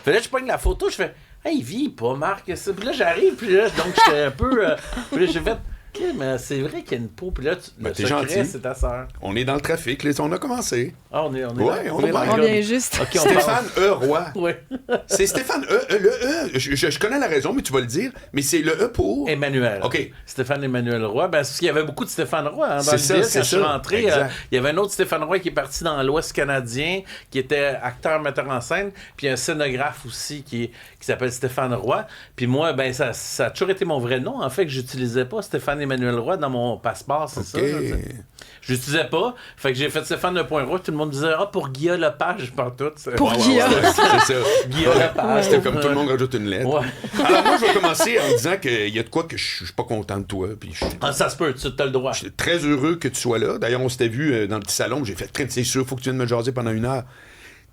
Fait là, je pogne la photo, je fais « Hey, il vit pas, Marc. » Puis là, j'arrive, puis là, donc j'étais un peu... puis là, j'ai fait... OK, mais c'est vrai qu'il y a une peau. Puis là, le t'es secret, gentil. c'est ta sœur. On est dans le trafic, on a commencé. Ah, on est Ouais, là. on est là. On vient juste. OK, on Stéphane E. Roy. Oui. C'est Stéphane E. Le E, je connais la raison, mais tu vas le dire, mais c'est le E pour... Emmanuel. OK. Stéphane Emmanuel Roy. Ben, parce qu'il y avait beaucoup de Stéphane Roy. Hein, dans C'est ça, l'idée, c'est quand je suis ça. rentré, Exact. il y avait un autre Stéphane Roy qui est parti dans l'Ouest canadien, qui était acteur, metteur en scène, puis un scénographe aussi qui s'appelle Stéphane Roy. Puis moi, ben ça a toujours été mon vrai nom, en fait, que j'utilisais pas Stéphane Emmanuel Roy dans mon passeport, c'est ça. Je l'utilisais pas. Fait que j'ai fait Stéphane Roy, tout le monde disait « Ah, pour Guillaume Lepage, partout. » Pour Guillaume. C'est ça. Guillaume Lepage. C'était comme tout le monde rajoute une lettre. Ouais. Alors moi, je vais commencer en disant qu'il y a de quoi que je suis pas content de toi. Puis Ah, ça se peut, tu as le droit. je suis très heureux que tu sois là. D'ailleurs, on s'était vu dans le petit salon. J'ai fait « C'est sûr, faut que tu viennes me jaser pendant 1 heure. »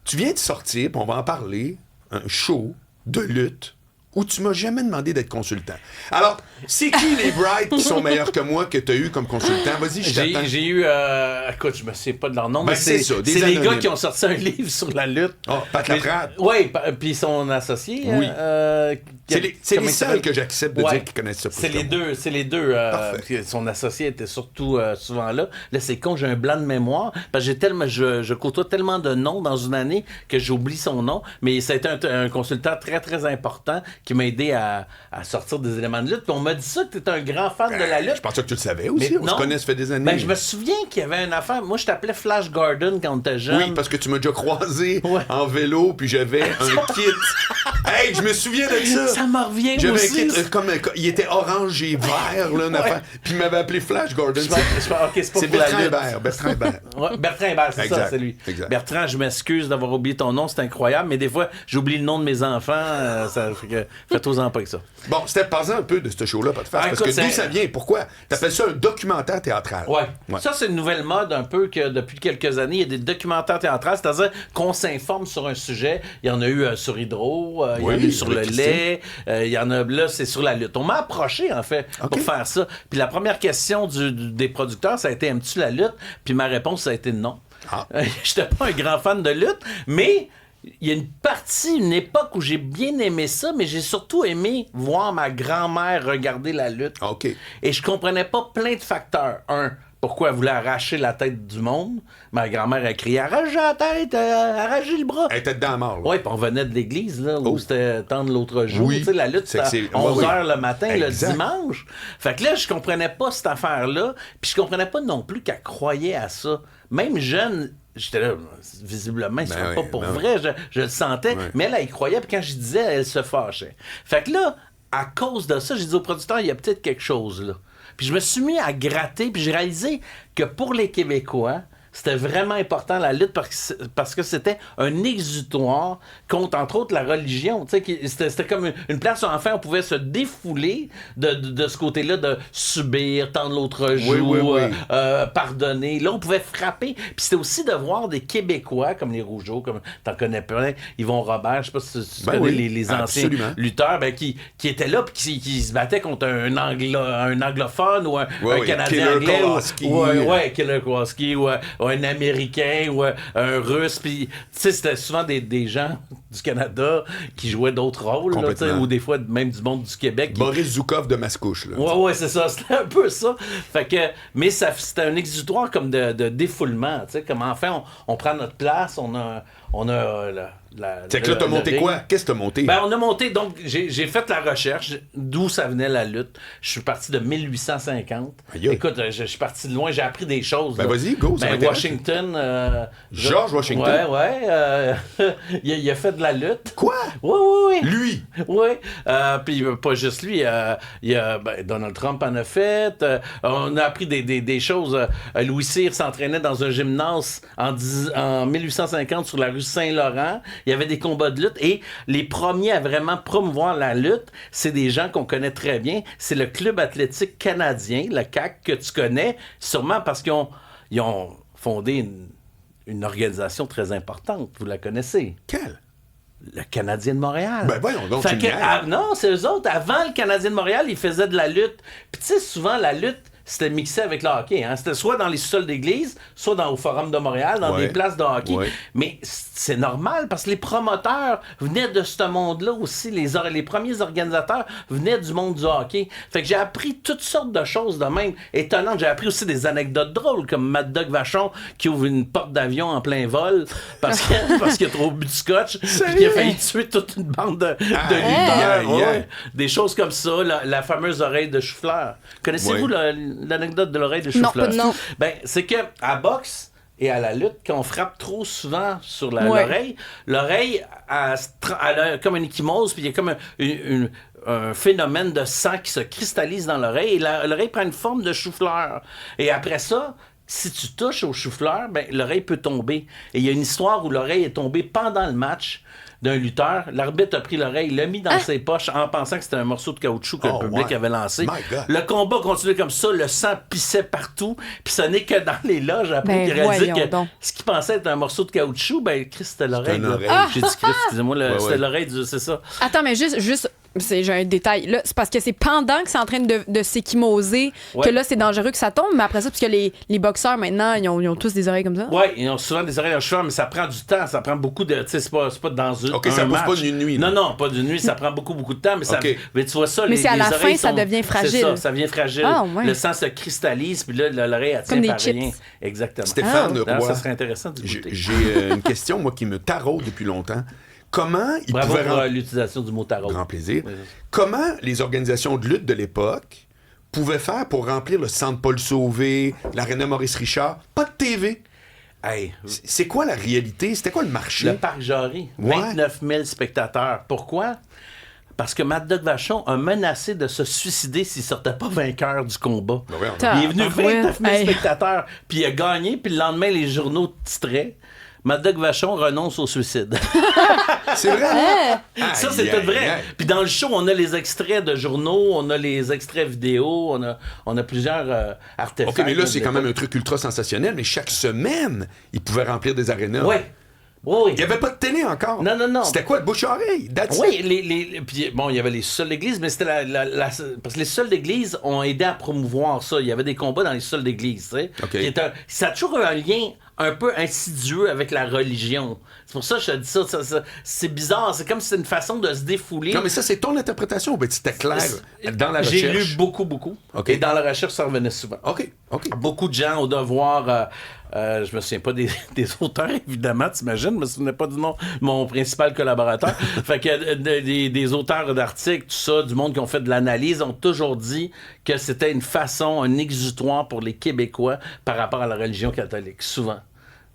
Tu viens de sortir, puis on va en parler, un show de lutte où tu m'as jamais demandé d'être consultant. Alors, c'est qui les Bright qui sont meilleurs que moi que tu as eu comme consultant? Vas-y, je t'attends. J'ai eu... écoute, je me sais pas de leur nom, Ben, mais c'est ça, des c'est les anonymes. gars qui ont sorti un livre sur la lutte. Oh, Pat Laprade. Oui, puis son associé. Oui. C'est les comment il seuls s'appelle? que j'accepte de Ouais. dire qu'ils connaissent ça. C'est les deux. Parfait. Son associé était surtout souvent là. Là, c'est con, j'ai un blanc de mémoire. Parce que je côtoie tellement de noms dans une année que j'oublie son nom. Mais ça a été un consultant très, très important qui m'a aidé à sortir des éléments de lutte. Puis on m'a dit ça, que tu es un grand fan de la lutte. Je pensais que tu le savais aussi. Mais On non. se connaît, ça fait des années. Ben, je me souviens qu'il y avait une affaire. Moi, je t'appelais Flash Gordon quand on était jeune. Oui, parce que tu m'as déjà croisé Ouais. en vélo, puis j'avais un kit. Hey, je me souviens de ça. Ça m'en revient J'avais aussi. un kit il était orange et vert, là, une affaire. Puis il m'avait appelé Flash Gordon. OK, c'est pas C'est pour la Bertrand lutte. Hébert. Bertrand Hébert. Ouais, Bertrand Hébert, c'est Exact, ça, c'est lui. exact. Bertrand, je m'excuse d'avoir oublié ton nom, c'est incroyable, mais des fois, j'oublie le nom de mes enfants, ça fait que fais-toi-en pas avec ça. Bon, c'était parlant un peu de ce show-là, pas de face. Ah, Parce écoute, que d'où c'est- ça vient? Pourquoi? T'appelles ça un documentaire théâtral. Ouais. Ouais. Ça, c'est une nouvelle mode un peu que depuis quelques années, il y a des documentaires théâtrales, c'est-à-dire qu'on s'informe sur un sujet. Il y en a eu sur Hydro, il y en a Oui, eu sur le avec lait, il y en a là, c'est sur la lutte. On m'a approché, en fait, OK. pour faire ça. Puis la première question des producteurs, ça a été « Aimes-tu la lutte? » Puis ma réponse, ça a été non. Ah. J'étais pas un grand fan de lutte, mais il y a une époque où j'ai bien aimé ça, mais j'ai surtout aimé voir ma grand-mère regarder la lutte. OK. Et je comprenais pas plein de facteurs. Pourquoi elle voulait arracher la tête du monde. Ma grand-mère a crié « Arrache la tête, arrachez le bras! » Elle était dedans mort, là. Oui, puis on venait de l'église, là, où Oh. c'était tendre l'autre jour. Oui. Tu sais, la lutte, C'est que c'était c'est- à 11h ouais, le matin, exact. le dimanche. Fait que là, je comprenais pas cette affaire-là. Puis je comprenais pas non plus qu'elle croyait à ça. Même jeune, j'étais là, visiblement, ils ne Ben sont oui, pas pour ben vrai. Je le sentais. Ouais. Mais elle y croyait. Puis quand je disais, elle se fâchait. Fait que là, à cause de ça, j'ai dit au producteur, il y a peut-être quelque chose là. Puis je me suis mis à gratter, puis j'ai réalisé que pour les Québécois, c'était vraiment important la lutte parce que c'était un exutoire contre, entre autres, la religion. Tu sais, c'était comme une place où, enfin, on pouvait se défouler de ce côté-là, de subir, tendre l'autre joue, oui. pardonner. Là, on pouvait frapper. Puis c'était aussi de voir des Québécois, comme les Rougeaux, comme t'en connais plein, Yvon Robert, je sais pas si tu Ben connais oui, les anciens absolument. lutteurs, qui étaient là puis qui se battaient contre un anglophone ou un Oui, Canadien Killer anglais. Kowalski. Ouais, Killer Kowalski ou un Américain ou un Russe. Puis, tu sais, c'était souvent des gens du Canada qui jouaient d'autres rôles, là, tu sais, Complètement. ou des fois même du monde du Québec. Boris Zoukov de Mascouche, là. Ouais, c'est ça. C'était un peu ça. Fait que, mais c'était un exutoire comme de défoulement, tu sais, comme enfin on prend notre place, on a C'est que là, t'as monté quoi? Qu'est-ce que t'as monté? Ben, on a monté, donc, j'ai fait la recherche d'où ça venait la lutte. Je suis parti de 1850. Aïe. Écoute, je suis parti de loin, j'ai appris des choses. Ben, là. vas-y, go, ça Ben, m'intéresse. Washington. George Washington? Ouais. Il a fait de la lutte. Quoi? Oui. Lui? Oui, puis pas juste lui. Donald Trump en a fait. On a appris des choses. Louis Cyr s'entraînait dans un gymnase en 1850 sur la rue Saint-Laurent. Il y avait des combats de lutte. Et les premiers à vraiment promouvoir la lutte, c'est des gens qu'on connaît très bien. C'est le Club athlétique canadien, le CAC, que tu connais, sûrement parce qu'ils ont fondé une organisation très importante. Vous la connaissez. Quel? Le Canadien de Montréal. Ben voyons donc, Fait tu me que, niaises. non, c'est eux autres. Avant le Canadien de Montréal, ils faisaient de la lutte. Puis tu sais, souvent, la lutte, c'était mixé avec le hockey. Hein. C'était soit dans les sols d'église, soit au Forum de Montréal, dans des places de hockey. Ouais. Mais c'est normal parce que les promoteurs venaient de ce monde-là aussi. Les premiers organisateurs venaient du monde du hockey. Fait que j'ai appris toutes sortes de choses de même étonnantes. J'ai appris aussi des anecdotes drôles, comme Mad Dog Vachon qui ouvre une porte d'avion en plein vol parce qu'il a trop bu de scotch puis qu'il a failli tuer toute une bande de lutteurs. Ouais. Des choses comme ça. La fameuse oreille de chou-fleur. Connaissez-vous l'anecdote de l'oreille de chou-fleur? Non. Ben, c'est que à boxe et à la lutte, quand on frappe trop souvent sur l'oreille, l'oreille elle a comme une ecchymose, puis il y a comme un phénomène de sang qui se cristallise dans l'oreille, et l'oreille prend une forme de chou-fleur. Et après ça, si tu touches au chou-fleur, ben, l'oreille peut tomber. Et il y a une histoire où l'oreille est tombée pendant le match d'un lutteur. L'arbitre a pris l'oreille, l'a mis dans ses poches en pensant que c'était un morceau de caoutchouc que le public avait lancé. Le combat continuait comme ça, le sang pissait partout, puis ce n'est que dans les loges après qu'il réalisait que ce qu'il pensait être un morceau de caoutchouc, ben Chris, c'était l'oreille. J'ai dit Chris, excusez-moi, c'était l'oreille c'est ça. Attends, mais juste j'ai un détail. Là, c'est parce que c'est pendant que c'est en train de s'échymmoser que là, c'est dangereux que ça tombe. Mais après ça, parce que les boxeurs, maintenant, ils ont tous des oreilles comme ça. Oui, ils ont souvent des oreilles à cheveux, mais ça prend du temps. Ça prend beaucoup de... Tu sais, c'est pas dans une OK, ça pousse pas d'une nuit. Non, pas d'une nuit. Ça prend beaucoup de temps. Mais, mais tu vois ça, mais c'est à la fin, ça devient fragile. Ça devient fragile. Le sang se cristallise, puis là, l'oreille, elle tient par rien. Exactement. Stéphane Roy, ça serait intéressant de goûter. J'ai une question, moi, qui me taraude depuis longtemps. Comment ils Bravo pouvaient... pour l'utilisation du mot tarot. Grand plaisir. Oui. Comment les organisations de lutte de l'époque pouvaient faire pour remplir le Centre Paul Sauvé, l'Arena Maurice Richard? Pas de TV. Hey. C'est quoi la réalité? C'était quoi le marché? Le Parc Jarry. 29 000 spectateurs. Pourquoi? Parce que Mad Dog Vachon a menacé de se suicider s'il sortait pas vainqueur du combat. Il est venu 29 000 spectateurs, puis il a gagné, puis le lendemain, les journaux titraient Mad Dog Vachon renonce au suicide. C'est vrai? Ça, c'est tout vrai. Puis dans le show, on a les extraits de journaux, on a les extraits vidéo, on a plusieurs artefacts. OK, mais là, c'est quand même un truc ultra sensationnel, mais chaque semaine, ils pouvaient remplir des arénas. Oui. Oui. Il n'y avait pas de télé encore. Non. C'était quoi, le bouche-oreille? Puis bon, il y avait les sols d'église, mais c'était parce que les sols d'église ont aidé à promouvoir ça. Il y avait des combats dans les sols d'église, tu sais. Okay. Ça a toujours un lien un peu insidieux avec la religion. C'est pour ça que je te dis ça, c'est bizarre. C'est comme si c'était une façon de se défouler. Non, mais ça, c'est ton interprétation. Ben, c'était clair dans la recherche. J'ai lu beaucoup. Okay. Et dans la recherche, ça revenait souvent. OK. Beaucoup de gens au devoir... je me souviens pas des auteurs, évidemment, t'imagines, je me souviens pas du nom de mon principal collaborateur. Fait que des auteurs d'articles, tout ça, du monde qui ont fait de l'analyse, ont toujours dit que c'était une façon, un exutoire pour les Québécois par rapport à la religion catholique, souvent.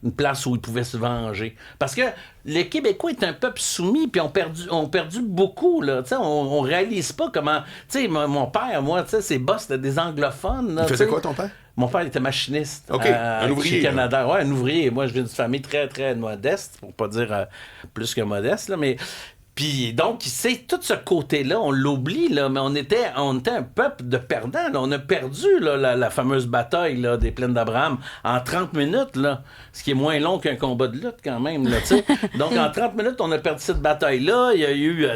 Une place où ils pouvaient se venger. Parce que les Québécois est un peuple soumis, puis ont perdu beaucoup, là. T'sais, on réalise pas comment... Tu sais, mon père, moi, tu sais, ses boss, c'était des anglophones. Là, il faisait quoi, ton père? Mon père était machiniste. Un ouvrier. Chez Canada. Ouais, un ouvrier. Moi, je viens d'une famille très, très modeste, pour pas dire plus que modeste, là, mais... Puis donc, c'est tout ce côté-là, on l'oublie, là, mais on était un peuple de perdants. Là. On a perdu là, la fameuse bataille là, des plaines d'Abraham en 30 minutes, là, ce qui est moins long qu'un combat de lutte quand même. Là, donc en 30 minutes, on a perdu cette bataille-là. Il y a eu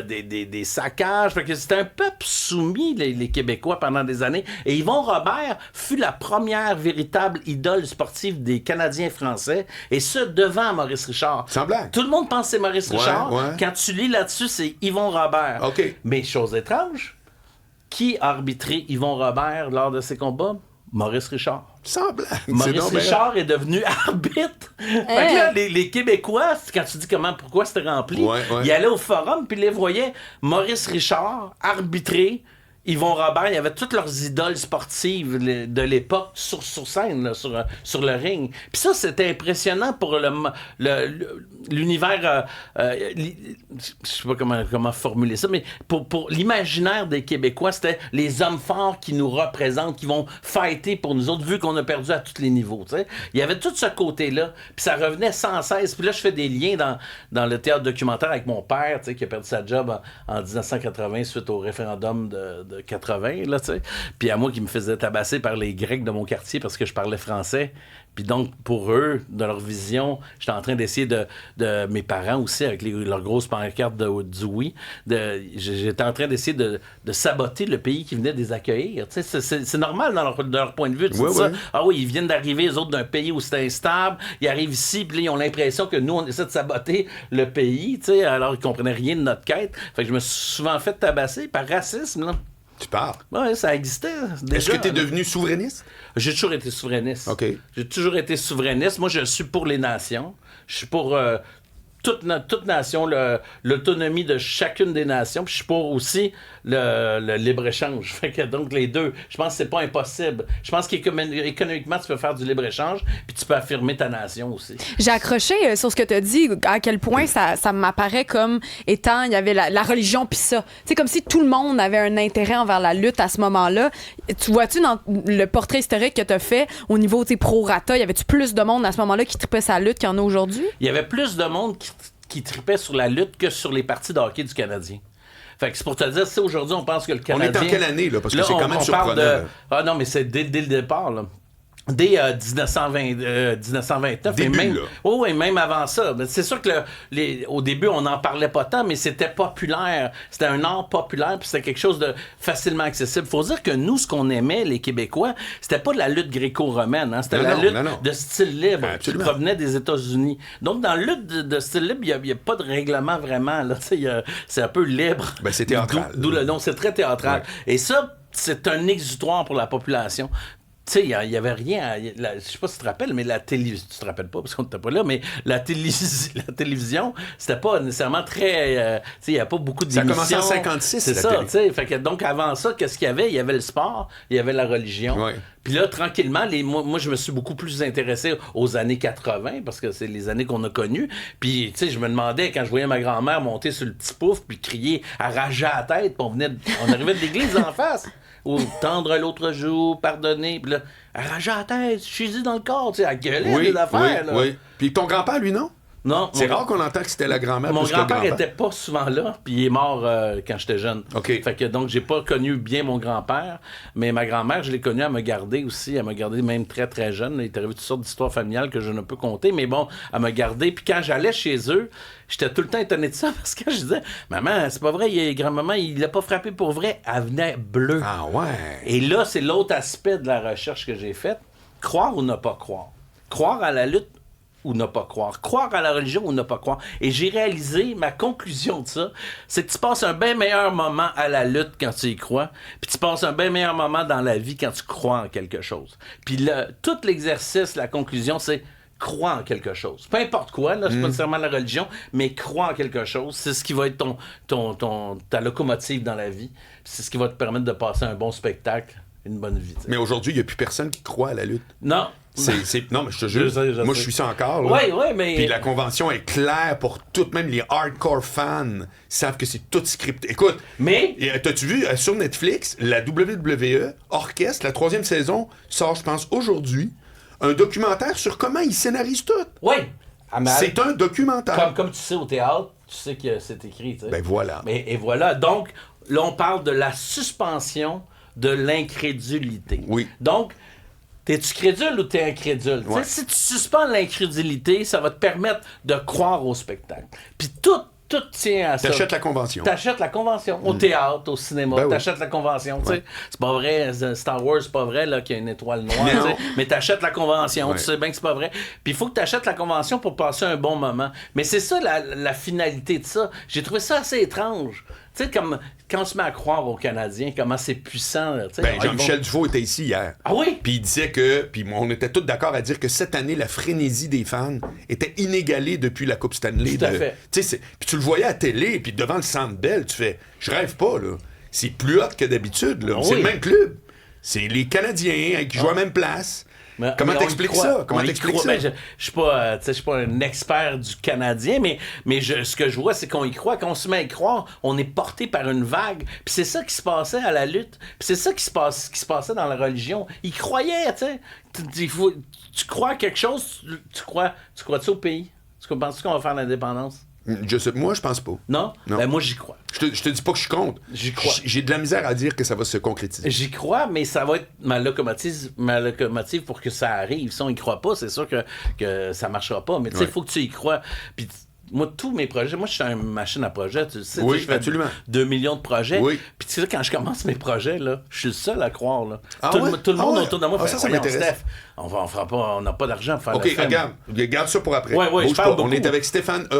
des saccages. Fait que c'était un peuple soumis, les Québécois, pendant des années. Et Yvon Robert fut la première véritable idole sportive des Canadiens français, et ce, devant Maurice Richard. Sans blague. Tout le monde pense que c'est Maurice Richard. Ouais. Quand tu lis là-dessus, c'est Yvon Robert. OK. Mais chose étrange, qui a arbitré Yvon Robert lors de ses combats? Maurice Richard. Sans blague. Maurice Richard est devenu arbitre. Fait que là, les Québécois, quand tu dis pourquoi c'était rempli, ils allaient au forum puis les voyaient Maurice Richard arbitrer Yvon Robert, il y avait toutes leurs idoles sportives de l'époque sur scène, là, sur le ring. Puis ça, c'était impressionnant pour l'univers... je sais pas comment formuler ça, mais pour l'imaginaire des Québécois, c'était les hommes forts qui nous représentent, qui vont fighter pour nous autres, vu qu'on a perdu à tous les niveaux. T'sais. Il y avait tout ce côté-là, puis ça revenait sans cesse. Puis là, je fais des liens dans le théâtre documentaire avec mon père, qui a perdu sa job en 1980 suite au référendum de 80, là, tu sais. Puis à moi qui me faisais tabasser par les Grecs de mon quartier parce que je parlais français. Puis donc, pour eux, dans leur vision, j'étais en train d'essayer de mes parents aussi, avec leurs grosses pancartes du oui, j'étais en train d'essayer de saboter le pays qui venait les accueillir. Tu sais, c'est normal dans leur point de vue. Ça. Ah oui, ils viennent d'arriver, les autres, d'un pays où c'est instable. Ils arrivent ici, puis là, ils ont l'impression que nous, on essaie de saboter le pays, tu sais, alors qu'ils comprenaient rien de notre quête. Fait que je me suis souvent fait tabasser par racisme, là. Tu parles? Oui, ça existait. Déjà. Est-ce que tu es devenu souverainiste? J'ai toujours été souverainiste. OK. J'ai toujours été souverainiste. Moi, je suis pour les nations. Je suis pour toute nation, l'autonomie de chacune des nations. Puis je suis pour aussi le libre-échange. Fait que donc, les deux, je pense que c'est pas impossible. Je pense qu'économiquement, tu peux faire du libre-échange, puis tu peux affirmer ta nation aussi. J'ai accroché sur ce que tu as dit, à quel point ça m'apparaît comme étant, il y avait la religion puis ça. C'est comme si tout le monde avait un intérêt envers la lutte à ce moment-là. Tu vois-tu dans le portrait historique que tu as fait, au niveau pro-rata, y avait-tu plus de monde à ce moment-là qui tripait sa lutte qu'il y en a aujourd'hui? Il y avait plus de monde qui tripait sur la lutte que sur les parties de hockey du Canadien. Fait que c'est pour te dire, si aujourd'hui on pense que le Canadien... On est en quelle année, là? Parce que là, c'est quand même surprenant. Ah non, mais c'est dès le départ, là. Dès 1929. Début, même, là. Oui, même avant ça. C'est sûr que au début, on n'en parlait pas tant, mais c'était populaire. C'était un art populaire, puis c'était quelque chose de facilement accessible. Faut dire que nous, ce qu'on aimait, les Québécois, c'était pas de la lutte gréco-romaine. Hein? C'était la lutte de style libre qui provenait des États-Unis. Donc, dans la lutte de style libre, il n'y a pas de règlement vraiment. Là. C'est un peu libre. Ben, c'est théâtral. D'où le nom. C'est très théâtral. Ouais. Et ça, c'est un exutoire pour la population. Tu sais, il n'y avait rien. Je sais pas si tu te rappelles, mais la télévision. Tu te rappelles pas parce qu'on n'était pas là, mais la télévision, c'était pas nécessairement très. Tu sais, il n'y avait pas beaucoup d'émissions. Ça a commencé en 56. C'est ça, tu sais. Fait que donc, avant ça, qu'est-ce qu'il y avait? Il y avait le sport, il y avait la religion. Ouais. Puis là, tranquillement, moi, je me suis beaucoup plus intéressé aux années 80, parce que c'est les années qu'on a connues. Puis, tu sais, je me demandais, quand je voyais ma grand-mère monter sur le petit pouf, puis crier, arracher à la tête, puis on arrivait de l'église en face. Ou tendre l'autre joue, pardonner. Puis là, arracher la tête, chez dans le corps, tu sais, à gueuler des affaires. Oui, oui. Puis ton grand-père, lui, non? Non. C'est rare qu'on entend que c'était la grand-mère. Mon plus que le grand-père était pas souvent là, puis il est mort quand j'étais jeune. OK. Fait que donc, j'ai pas connu bien mon grand-père, mais ma grand-mère, je l'ai connue à me garder aussi. Elle m'a gardé même très, très jeune. Il est arrivé toutes sortes d'histoires familiales que je ne peux compter, mais bon, elle m'a gardé. Puis quand j'allais chez eux, j'étais tout le temps étonné de ça parce que je disais, maman, c'est pas vrai, grand-maman, il l'a pas frappé pour vrai. Elle venait bleue. Ah ouais. Et là, c'est l'autre aspect de la recherche que j'ai faite. Croire ou ne pas croire. Croire à la lutte ou ne pas croire. Croire à la religion ou ne pas croire. Et j'ai réalisé, ma conclusion de ça, c'est que tu passes un bien meilleur moment à la lutte quand tu y crois, puis tu passes un bien meilleur moment dans la vie quand tu crois en quelque chose. Puis tout l'exercice, la conclusion, c'est crois en quelque chose. Peu importe quoi, là, c'est pas nécessairement la religion, mais crois en quelque chose. C'est ce qui va être ta locomotive dans la vie. C'est ce qui va te permettre de passer un bon spectacle, une bonne vie. T'sais. Mais aujourd'hui, il n'y a plus personne qui croit à la lutte. Non. Non, mais je te jure, moi, je suis ça encore. Oui, mais... Puis la convention est claire pour tout, même les hardcore fans savent que c'est tout scripté. Écoute, mais... T'as-tu vu, sur Netflix, la WWE Orchestre, la 3e saison, sort, je pense, aujourd'hui, un documentaire sur comment ils scénarisent tout. Oui. C'est un documentaire. Comme tu sais au théâtre, tu sais que c'est écrit. T'sais. Ben voilà. Et voilà. Donc, là, on parle de la suspension de l'incrédulité. Oui. Donc, t'es-tu crédule ou t'es incrédule? Ouais. Si tu suspends l'incrédulité, ça va te permettre de croire au spectacle. Puis tout tient à ça. T'achètes la convention. T'achètes la convention. Au théâtre, au cinéma, ben t'achètes la convention. Ouais. C'est pas vrai, Star Wars, c'est pas vrai là, qu'il y a une étoile noire. Mais t'achètes la convention, tu sais bien que c'est pas vrai. Puis il faut que t'achètes la convention pour passer un bon moment. Mais c'est ça la finalité de ça. J'ai trouvé ça assez étrange. Tu sais, comme quand on se met à croire aux Canadiens, comment c'est puissant. Jean-Michel Dufault était ici hier. Ah oui? Puis il disait que, puis on était tous d'accord à dire que cette année, la frénésie des fans était inégalée depuis la Coupe Stanley. Tout à fait. Puis tu le voyais à télé, puis devant le Centre Bell, tu fais, je rêve pas, là. C'est plus hot que d'habitude, là. C'est le même club. C'est les Canadiens qui jouent à la même place. Comment t'expliques ça? Je suis pas un expert du Canadien, mais ce que je vois, c'est qu'on y croit. Quand on se met à y croire, on est porté par une vague. Puis c'est ça qui se passait à la lutte. Puis c'est ça qui se passait dans la religion. Ils croyaient, tu sais. Tu crois à quelque chose, tu crois-tu au pays? Tu penses qu'on va faire l'indépendance? Moi, je pense pas. Non? Non. Ben, moi, j'y crois. Je te dis pas que je suis contre. J'y crois. J'ai de la misère à dire que ça va se concrétiser. J'y crois, mais ça va être ma locomotive pour que ça arrive. Si on y croit pas, c'est sûr que ça marchera pas. Mais tu sais, il faut que tu y crois. Puis moi, tous mes projets, moi, je suis une machine à projet. Tu sais, Oui, je fais absolument. 2 millions de projets. Oui. Puis tu sais, quand je commence mes projets, là, je suis le seul à croire. Là. Ah tout, ouais? tout le monde Ah ouais? autour de moi Ah, fait, ça voyons, m'intéresse. Steph, on n'a pas d'argent pour faire OK, le film. regarde ça pour après. Ouais, Bouge je parle pas. On beaucoup. est avec Stéphane Heroy.